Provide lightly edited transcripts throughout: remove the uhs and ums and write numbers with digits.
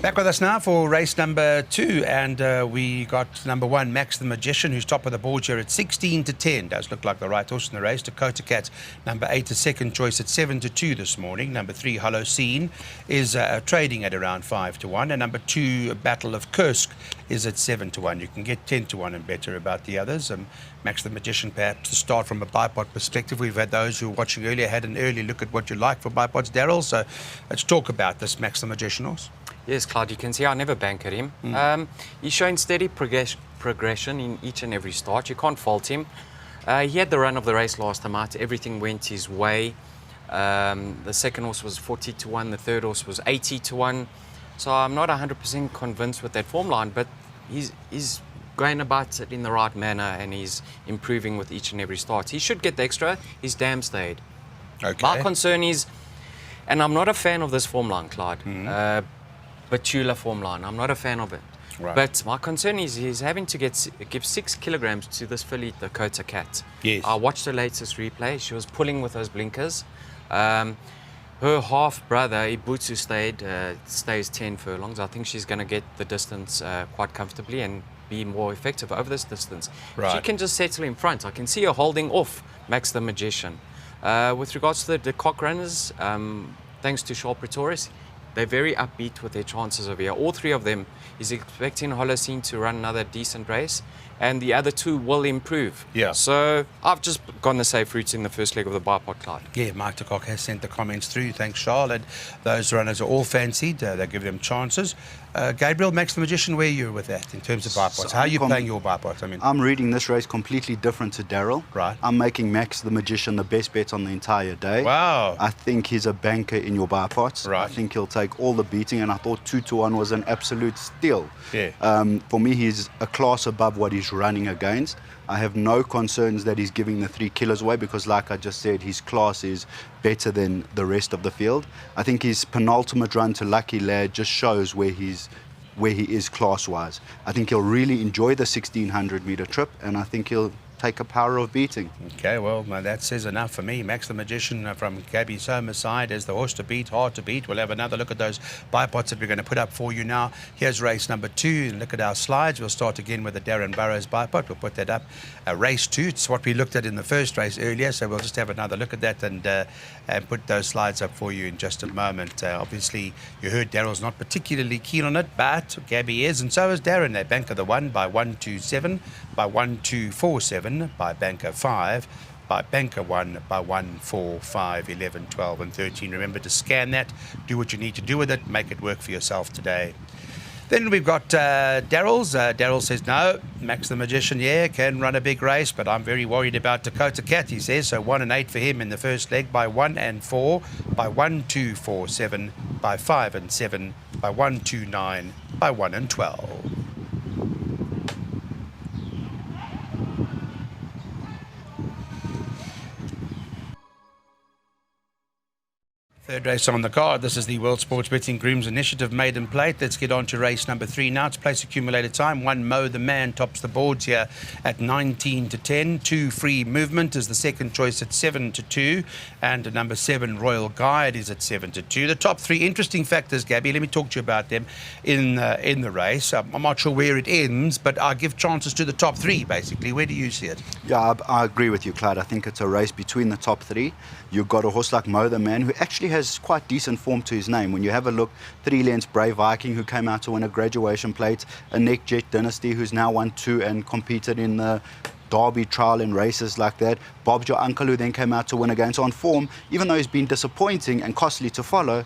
Back with us now for race number 2, and we got number 1, Max the Magician, who's top of the board here at 16-10. Does look like the right horse in the race. Dakota Cat, number 8, is second choice at 7-2 this morning. Number 3, Hollow Scene, is trading at around 5-1, and number 2, Battle of Kursk, is at 7-1. You can get 10-1 and better about the others. Max the Magician, perhaps to start from a bipod perspective. We've had those who were watching earlier had an early look at what you like for bipods, Daryl. So let's talk about this Max the Magician horse. Yes, Clyde, you can see I never bankered him. He's showing steady progression in each and every start. You can't fault him. He had the run of the race last time out. Everything went his way. The second horse was 40-1. The third horse was 80-1. So I'm not 100% convinced with that form line, but he's going about it in the right manner and he's improving with each and every start. He should get the extra. He's damn stayed. Okay. My concern is, and I'm not a fan of this form line, Clyde. Batula form line. I'm not a fan of it. Right. But my concern is he's having to give 6 kilograms to this filly, Dakota Cat. Yes. I watched the latest replay. She was pulling with those blinkers. Her half brother, Ibutsu, stays 10 furlongs. I think she's going to get the distance quite comfortably and be more effective over this distance. Right. She can just settle in front. I can see her holding off Max the Magician. With regards to the cock runners, thanks to Charles Pretorius, they're very upbeat with their chances over here. All 3 of them is expecting Holocene to run another decent race, and the other 2 will improve. Yeah. So I've just gone the safe route in the first leg of the bipod, Clyde. Yeah, Mike de Kock has sent the comments through. Thanks, Charles. And those runners are all fancied. They give them chances. Gabriel, Max the Magician, where are you with that in terms of bipods? How are you playing your bipods? I'm reading this race completely different to Daryl. Right. I'm making Max the Magician the best bet on the entire day. Wow. I think he's a banker in your bipods. Right. I think he'll take all the beating, and I thought 2-1 was an absolute steal. Yeah. For me, he's a class above what he's running against. I have no concerns that he's giving the 3 kilos away because, like I just said, his class is better than the rest of the field. I think his penultimate run to Lucky Lad just shows where he is class-wise. I think he'll really enjoy the 1,600-meter trip, and I think he'll take a power of beating. Okay, well, that says enough for me. Max the Magician from Gabby Soma's side is the horse to beat, hard to beat. We'll have another look at those bipods that we're going to put up for you now. Here's race number 2. Look at our slides. We'll start again with the Darren Burrows bipod. We'll put that up. Race 2, it's what we looked at in the first race earlier, so we'll just have another look at that and put those slides up for you in just a moment. Obviously, you heard Daryl's not particularly keen on it, but Gabby is, and so is Darren. They banker the 1 by 127, by 1247, by banker 5, by banker 1, by 1, 4, 5, 11, 12 and 13. Remember to scan that, do what you need to do with it, make it work for yourself today. Then we've got Daryl's. Daryl says, no, Max the Magician, yeah, can run a big race, but I'm very worried about Dakota Cat, he says. So 1 and 8 for him in the first leg, by 1 and 4, by 1, 2, 4, 7, by 5 and 7, by 1, 2, 9, by 1 and 12. Third race on the card. This is the World Sports Betting Grooms Initiative Maiden Plate. Let's get on to race number 3 now. It's place accumulated time. 1, Mo the Man, tops the boards here at 19-10. 2, Free Movement is the second choice at 7-2. And number 7, Royal Guide, is at 7-2. The top 3 interesting factors, Gabby. Let me talk to you about them in the race. I'm not sure where it ends, but I give chances to the top 3, basically. Where do you see it? Yeah, I agree with you, Clyde. I think it's a race between the top 3. You've got a horse like Mo the Man, who actually has quite decent form to his name. When you have a look, 3 lengths Brave Viking, who came out to win a graduation plate, a Neck Jet Dynasty, who's now won 2 and competed in the Derby trial and races like that. Bob's Your Uncle, who then came out to win again. So on form, even though he's been disappointing and costly to follow,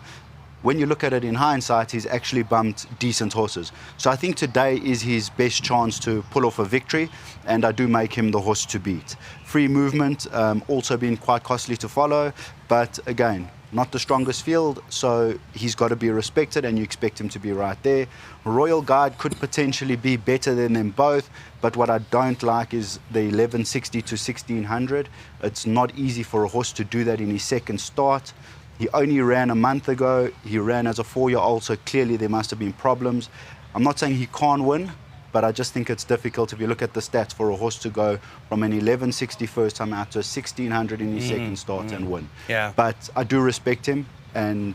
when you look at it in hindsight, he's actually bumped decent horses. So I think today is his best chance to pull off a victory, and I do make him the horse to beat. Free Movement, also been quite costly to follow, but again, not the strongest field, so he's got to be respected, and you expect him to be right there. Royal Guide could potentially be better than them both, but what I don't like is the 1160 to 1600. It's not easy for a horse to do that in his second start. He only ran a month ago. He ran as a 4-year-old, so clearly there must have been problems. I'm not saying he can't win, but I just think it's difficult if you look at the stats for a horse to go from an 1160 first time out to a 1600 in his second start and win. Yeah. But I do respect him, and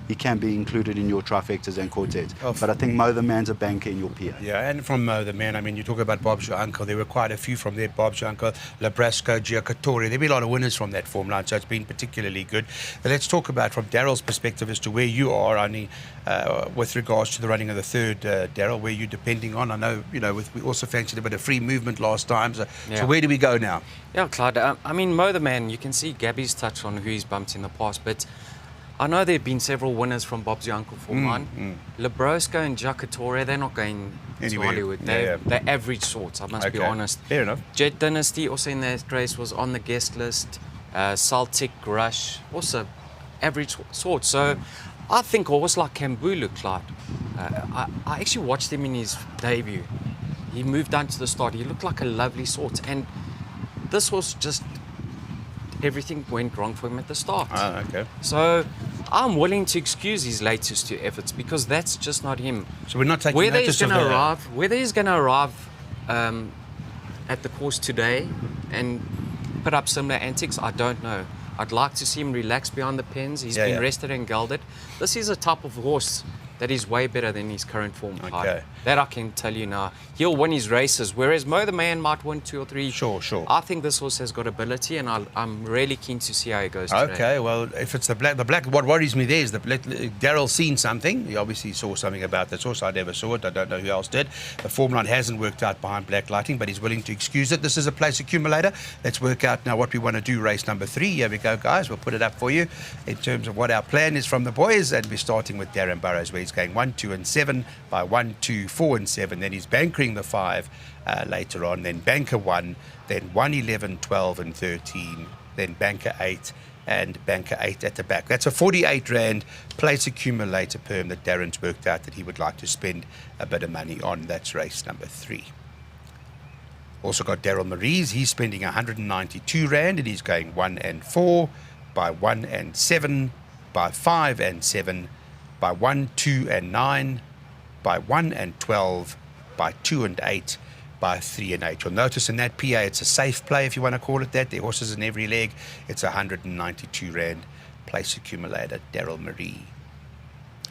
he can be included in your trifectas and quartets. Oh, But I think Mo the Man's a banker in your PA. Yeah, and from the man, I mean, you talk about Bob's your uncle. There were quite a few from there. Bob's your uncle, Labrasco, Giacotori. There've been a lot of winners from that form line, so it's been particularly good. But let's talk about from Daryl's perspective as to where you are, with regards to the running of the third, Daryl, where you're depending on. I know, we also fancied a bit of free movement last time. So where do we go now? Yeah, Clyde. I mean, Mo the Man, you can see Gabby's touched on who he's bumped in the past, but I know there have been several winners from Bob's your uncle form line. Labrosco and Giacotori, they're not going Anywhere. to Hollywood. They're average sorts, I must be honest. Fair enough. Jet Dynasty, also in that race, was on the guest list. Celtic Rush, also average sorts. So I think almost like Kambulu, Clyde. I actually watched him in his debut. He moved down to the start. He looked like a lovely sort. And this was just everything went wrong for him at the start. Okay. So I'm willing to excuse his latest two efforts because that's just not him. So we're not taking Whether notice he's going of to the- arrive, whether he's going to arrive at the course today and put up similar antics, I don't know. I'd like to see him relax behind the pens. He's been rested and gelded. This is a type of horse that is way better than his current form. Okay. That I can tell you now. He'll win his races, whereas Mo the Man might win 2 or 3. Sure. I think this horse has got ability, and I'm really keen to see how he goes today. Okay, well, if it's the black, what worries me there is that Daryl's seen something. He obviously saw something about this horse. I never saw it. I don't know who else did. The form line hasn't worked out behind Black Lighting, but he's willing to excuse it. This is a place accumulator. Let's work out now what we want to do. Race number 3. Here we go, guys. We'll put it up for you in terms of what our plan is from the boys, and we're starting with Darren Burrows, where he's going 1, 2, and 7 by 1, 2, 4, and 7. Then he's bankering the 5 later on. Then banker 1. Then 1, 11, 12, and 13. Then banker 8. And banker 8 at the back. That's a 48 Rand place accumulator perm that Darren's worked out that he would like to spend a bit of money on. That's race number 3. Also got Daryl Maries. He's spending 192 Rand and he's going 1 and 4 by 1 and 7 by 5 and 7 by 1, 2 and 9 by 1 and 12 by 2 and 8 by 3 and 8. You'll notice in that PA it's a safe play, if you want to call it that. There are horses in every leg. It's 192 Rand place accumulator, Daryl Marie.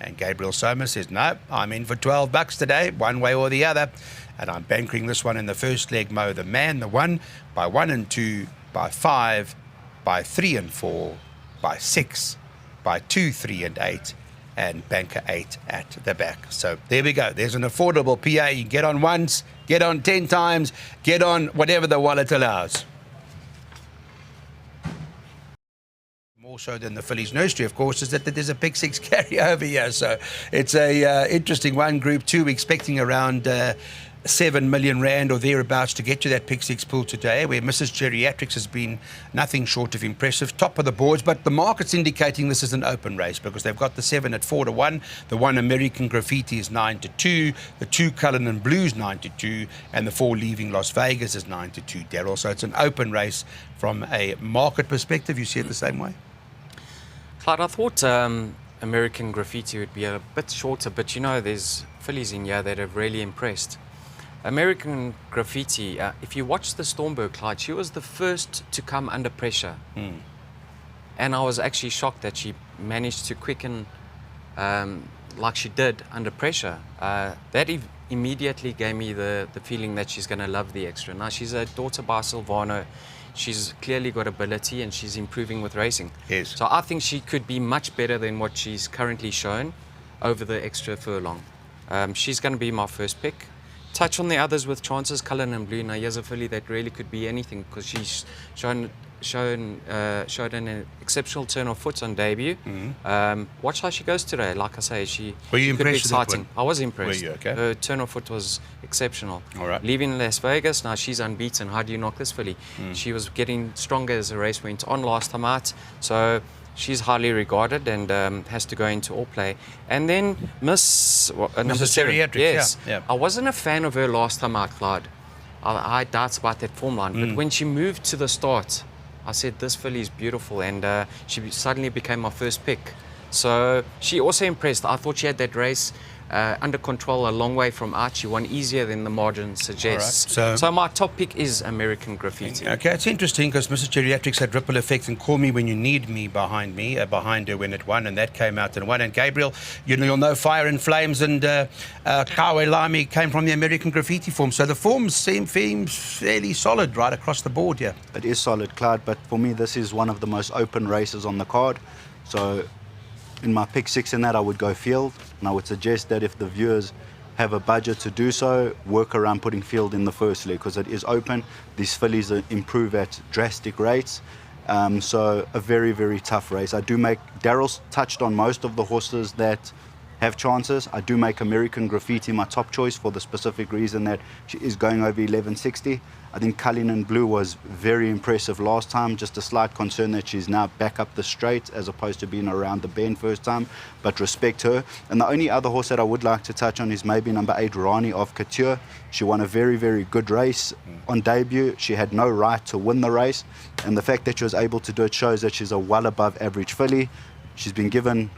And Gabriel Soma says, no, I'm in for $12 today, one way or the other. And I'm bankering this one in the first leg, Mo the Man, the 1 by 1 and 2 by 5 by 3 and 4 by 6 by 2, 3 and 8. And banker 8 at the back. So there we go. There's an affordable PA. You can get on once, get on 10 times, get on whatever the wallet allows. More so than the Phillies Nursery, of course, is that there's a pick 6 carryover here. So it's a interesting one. Group 2, expecting around 7 million Rand or thereabouts to get to that pick 6 pool today, where Mrs. Geriatrics has been nothing short of impressive, top of the boards. But the market's indicating this is an open race because they've got the 7 at 4 to 1, the 1 American Graffiti is 9 to 2, the 2 Cullinan Blues 9 to 2, and the 4 Leaving Las Vegas is 9 to 2. Daryl, so it's an open race from a market perspective. You see it the same way? Clyde, I thought American Graffiti would be a bit shorter, but there's fillies in here that have really impressed. American Graffiti, if you watch the Stormberg, Clyde, she was the first to come under pressure. And I was actually shocked that she managed to quicken like she did under pressure. That immediately gave me the feeling that she's going to love the extra. Now, she's a daughter by Silvano. She's clearly got ability and she's improving with racing. Yes. So I think she could be much better than what she's currently shown over the extra furlong. She's going to be my first pick. Touch on the others with chances. Cullinan Blue, now here's a filly that really could be anything because she's showed an exceptional turn of foot on debut. Watch how she goes today. Like I say, she Were you could be impressed with that exciting. one? I was impressed. Were you? Okay. Her turn of foot was exceptional. All right. Leaving Las Vegas, now she's unbeaten. How do you knock this filly? She was getting stronger as the race went on last time out. So she's highly regarded and has to go into all play. And then number 7. Geriatrics, Yes. yeah. I wasn't a fan of her last time out, Clyde. I had doubts about that form line. But when she moved to the start, I said, this filly is beautiful. And she suddenly became my first pick. So she also impressed. I thought she had that race Under control, a long way from out. She won easier than the margin suggests. All right, So my top pick is American Graffiti. Okay, it's interesting because Mrs. Geriatrics had Ripple Effect and Call Me When You Need Me behind her when it won, and that came out and won. And Gabriel, you'll know Fire and Flames and Kawe Lami came from the American Graffiti form. So the forms seem fairly solid right across the board here. It is solid, Clyde, but for me, this is one of the most open races on the card. So in my pick 6 in that, I would go Field, and I would suggest that if the viewers have a budget to do so, work around putting Field in the first leg because it is open. These fillies improve at drastic rates. So a very, very tough race. Darryl's touched on most of the horses that have chances. I do make American Graffiti my top choice for the specific reason that she is going over 1160. I think Cullinan Blue was very impressive last time. Just a slight concern that she's now back up the straight as opposed to being around the bend first time, but respect her. And the only other horse that I would like to touch on is maybe number 8, Rani of Couture. She won a very, very good race on debut. She had no right to win the race, and the fact that she was able to do it shows that she's a well above average filly. She's been given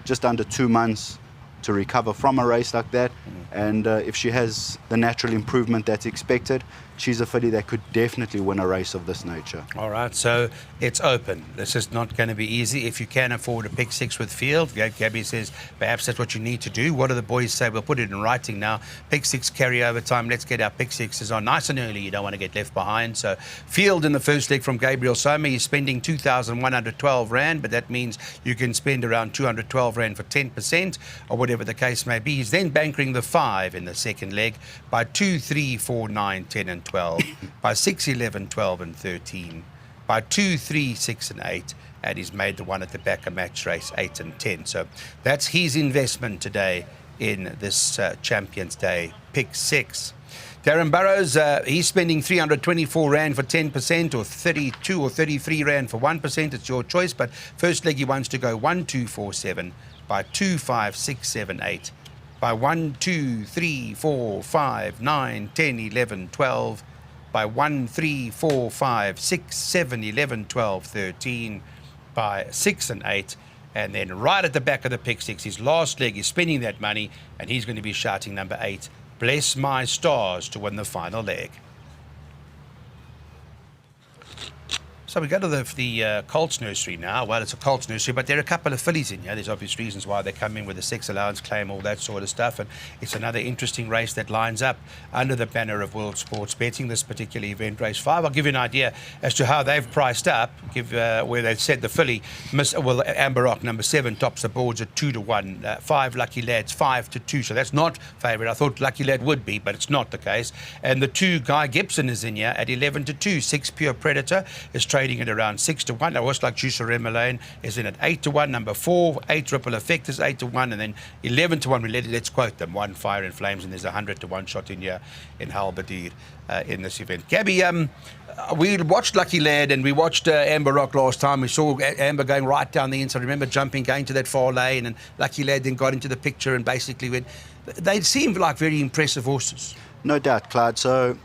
just under 2 months to recover from a race like that, and if she has the natural improvement that's expected, she's a filly that could definitely win a race of this nature. All right, so it's open. This is not going to be easy. If you can afford a pick 6 with Field, Gabby says perhaps that's what you need to do. What do the boys say? We'll put it in writing now. Pick 6 carryover time. Let's get our pick 6s on nice and early. You don't want to get left behind. So Field in the first leg from Gabriel Soma. He's spending 2,112 Rand, but that means you can spend around 212 Rand for 10% or whatever the case may be. He's then bankering the 5 in the second leg by 2, 3, 4, 9, 10 and 12, by 6, 11, 12 and 13, by 2, 3, 6 and 8, and he's made the one at the back of match race 8 and 10. So that's his investment today in this Champions Day pick 6. Darren Burrows, he's spending 324 Rand for 10% or 32 or 33 Rand for 1%. It's your choice, but first leg he wants to go 1, 2, 4, 7, by 2, 5, 6, 7, 8, by 1, 2, 3, 4, 5, 9, 10, 11, 12, by 1, 3, 4, 5, 6, 7, 11, 12, 13, by 6 and 8, and then right at the back of the pick 6, his last leg, he's spending that money, and he's going to be shouting number 8, Bless My Stars, to win the final leg. So we go to the Colts Nursery now. Well, it's a Colts Nursery, but there are a couple of fillies in here. There's obvious reasons why they come in with a sex allowance claim, all that sort of stuff. And it's another interesting race that lines up under the banner of World Sports Betting, this particular event, race 5. I'll give you an idea as to how they've priced up, where they've said the filly, Amber Rock, number 7, tops the boards at 2 to 1. 5 Lucky Lads, 5 to 2. So that's not favourite. I thought Lucky Lad would be, but it's not the case. And the 2 Guy Gibson is in here at 11 to 2. 6 Pure Predator is trading at around 6 to 1. A horse like Juicer Remelane is in at 8 to 1. Number 4, 8 Ripple Effect is 8 to 1, and then 11 to 1. Let's quote them: 1 Fire and Flames, and there's a 100 to 1 shot in here in Halberdier in this event. Gabby, we watched Lucky Lad and we watched Amber Rock last time. We saw Amber going right down the inside. Remember jumping, going to that far lane, and Lucky Lad then got into the picture and basically went. They seemed like very impressive horses. No doubt, Clyde. So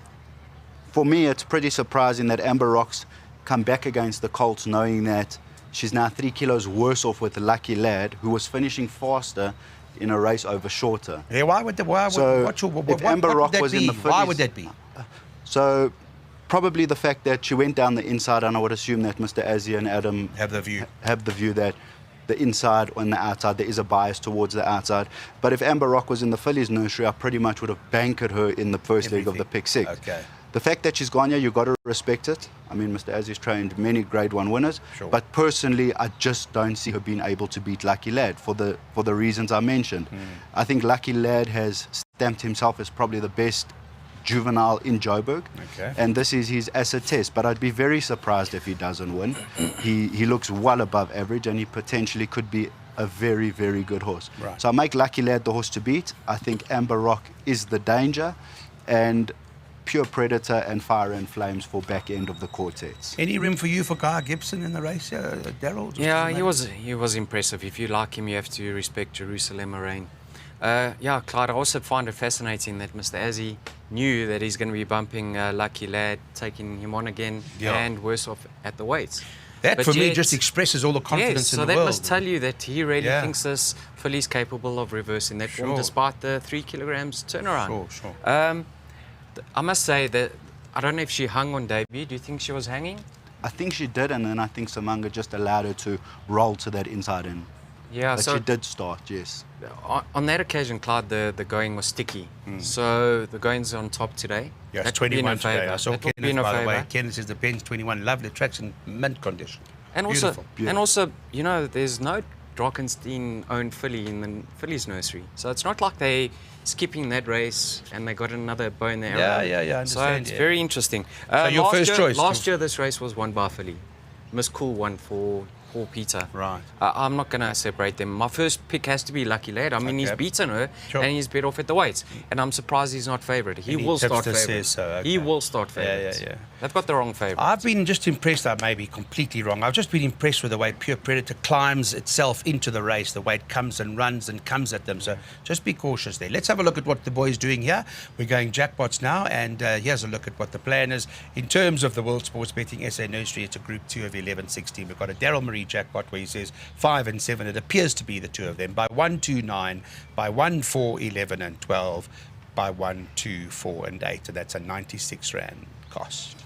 for me, it's pretty surprising that Amber Rock's come back against the Colts knowing that she's now 3 kilos worse off with Lucky Lad, who was finishing faster in a race over shorter. Yeah, why would if Amber Rock was in the Phillies, why would that be? So probably the fact that she went down the inside, and I would assume that Mr. Azzy and Adam have the view that the inside and the outside, there is a bias towards the outside. But if Amber Rock was in the Phillies Nursery, I pretty much would have bankered her in the first leg of the pick 6. Okay. The fact that she's gone here, you've got to respect it. I mean, Mr. Azzy's trained many Grade 1 winners, sure. But personally, I just don't see her being able to beat Lucky Lad for the reasons I mentioned. I think Lucky Lad has stamped himself as probably the best juvenile in Joburg, and this is his acid test. But I'd be very surprised if he doesn't win. He looks well above average, and he potentially could be a very, very good horse. Right. So I make Lucky Lad the horse to beat. I think Amber Rock is the danger, and Pure Predator and Fire and Flames for back end of the quartets. Any room for you for Guy Gibson in the race, Darryl? Yeah, he was impressive. If you like him, you have to respect Jerusalem Moraine. Clyde, I also find it fascinating that Mr. Azzy knew that he's going to be bumping Lucky Lad, taking him on again, and worse off at the weights. That But for me yet- just expresses all the confidence yes, in so the that world. must tell you that he really Yeah. thinks this filly's capable of reversing that form Sure. despite the 3 kilograms turnaround. Sure. I must say that I don't know if she hung on debut. Do you think she was hanging? I think she did, and then I think Samanga just allowed her to roll to that inside in. Yeah, But so she did start, yes. on that occasion, Clyde, the going was sticky. So the going's on top today. Yes, That would be in 21 her today. favour. I saw That would be Kenneth, in her by the way. favour. Kenneth says the bench 21. Lovely tracks in mint condition. And Beautiful. also, you know, there's no Drakenstein-owned filly in the Phillies Nursery. So it's not like they skipping that race and they got another bow in the arrow. Yeah, I So understand, it's yeah. very interesting. your first choice? Last year, this race was won by a filly. Miss Cool won for Paul Peter. Right. I'm not going to separate them. My first pick has to be Lucky Lad. I mean, he's Okay. beaten her Sure. and he's better off at the weights. And I'm surprised he's not favourite. He Any will start tipster favourite. says so, okay. He will start favourite. yeah. They've got the wrong favourite. I've been just impressed. I may be completely wrong. I've just been impressed with the way Pure Predator climbs itself into the race, the way it comes and runs and comes at them. So just be cautious there. Let's have a look at what the boys doing here. We're going jackpots now, and here's a look at what the plan is. In terms of the World Sports Betting SA Nursery, it's a Group 2 of 11-16. We've got a Daryl Marie jackpot where he says 5 and 7. It appears to be the two of them. By 1, 2, 9, by 1, 4, 11 and 12, by 1, 2, 4 and 8. And that's a 96 Rand cost.